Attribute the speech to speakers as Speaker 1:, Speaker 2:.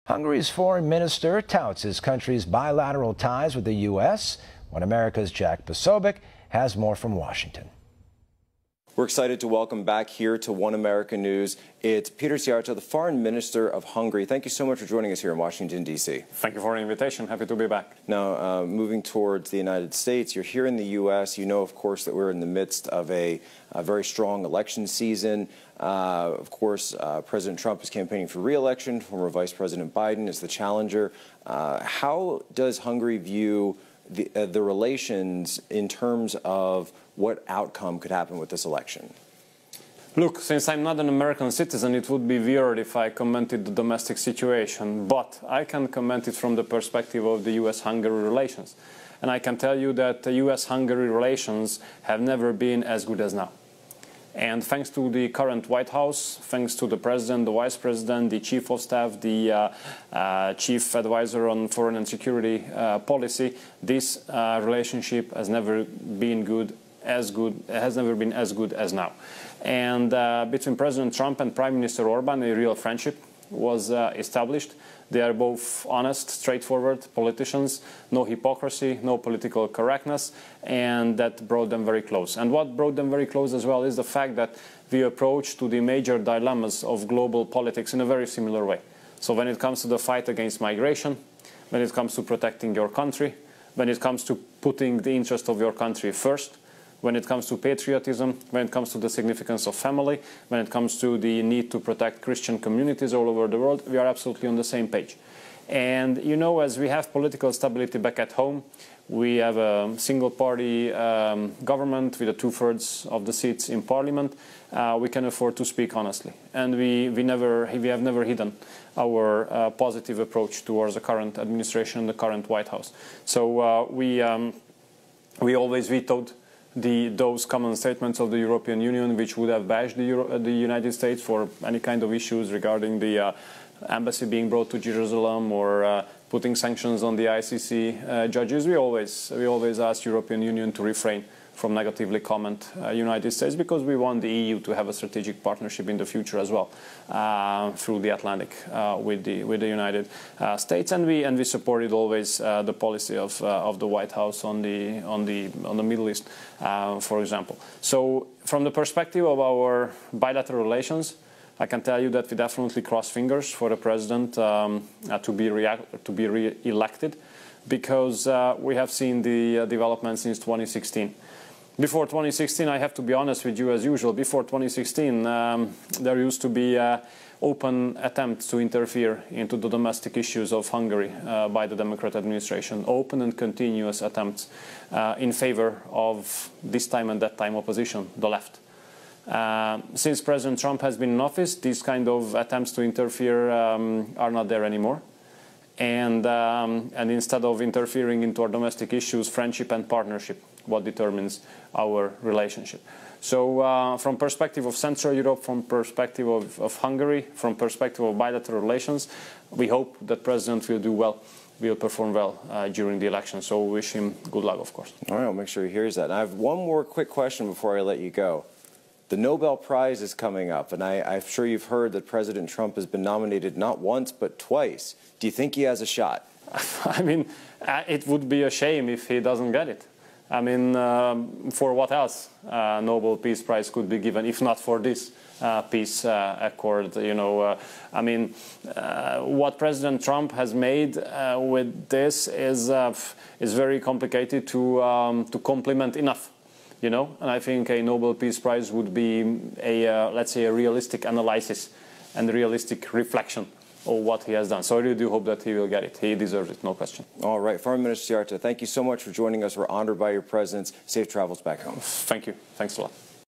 Speaker 1: Hungary's foreign minister touts his country's bilateral ties with the U.S. When America's Jack Posobiec has more from Washington.
Speaker 2: We're excited to welcome back here to One America News. It's Peter Szijjártó, the Foreign Minister of Hungary. Thank you so much for joining us here in Washington, D.C.
Speaker 3: Thank you for the invitation. Happy to be back.
Speaker 2: Now, moving towards the United States, you're here in the U.S. You know, of course, that we're in the midst of a very strong election season. Of course, President Trump is campaigning for re-election. Former Vice President Biden is the challenger. How does Hungary view the relations in terms of what outcome could happen with this election?
Speaker 3: Look, since I'm not an American citizen, it would be weird if I commented the domestic situation, but I can comment it from the perspective of the U.S.-Hungary relations. And I can tell you that the U.S.-Hungary relations have never been as good as now. And thanks to the current White House, thanks to the President, the Vice President, the Chief of Staff, the Chief Advisor on Foreign and Security Policy, this relationship has never been as good as now. And between President Trump and Prime Minister Orban, a real friendship was established. They are both honest, straightforward politicians, no hypocrisy, no political correctness, and that brought them very close. And what brought them very close as well is the fact that we approach to the major dilemmas of global politics in a very similar way. So when it comes to the fight against migration, when it comes to protecting your country, when it comes to putting the interest of your country first, when it comes to patriotism, when it comes to the significance of family, when it comes to the need to protect Christian communities all over the world, we are absolutely on the same page. And you know, as we have political stability back at home, we have a single-party government with 2/3 of the seats in parliament. We can afford to speak honestly. And we have never hidden our positive approach towards the current administration and the current White House. So we always vetoed those common statements of the European Union which would have bashed the United States for any kind of issues regarding the embassy being brought to Jerusalem or putting sanctions on the ICC judges. We always ask European Union to refrain from negatively comment United States, because we want the EU to have a strategic partnership in the future as well through the Atlantic with the United States, and we supported always the policy of the White House on the Middle East, for example. So from the perspective of our bilateral relations, I can tell you that we definitely cross fingers for the president to be re-elected, because we have seen the development since 2016. Before 2016, I have to be honest with you as usual, before 2016 there used to be open attempts to interfere into the domestic issues of Hungary by the Democrat administration, open and continuous attempts in favor of this time and that time opposition, the left. Since President Trump has been in office, these kind of attempts to interfere are not there anymore. And instead of interfering into our domestic issues, friendship and partnership, what determines our relationship. So from perspective of Central Europe, from perspective of Hungary, from perspective of bilateral relations, we hope that President will do well, will perform well during the election. So we wish him good luck, of course.
Speaker 2: All right, I'll make sure he hears that. And I have one more quick question before I let you go. The Nobel Prize is coming up, and I'm sure you've heard that President Trump has been nominated not once but twice. Do you think he has a shot?
Speaker 3: I mean, it would be a shame if he doesn't get it. I mean, for what else Nobel Peace Prize could be given, if not for this peace accord? You know, I mean, what President Trump has made with this is very complicated to complement enough. You know, and I think a Nobel Peace Prize would be let's say, a realistic analysis and realistic reflection of what he has done. So I really do hope that he will get it. He deserves it, no question.
Speaker 2: All right, Foreign Minister Szijjártó, thank you so much for joining us. We're honored by your presence. Safe travels back home.
Speaker 3: Thank you. Thanks a lot.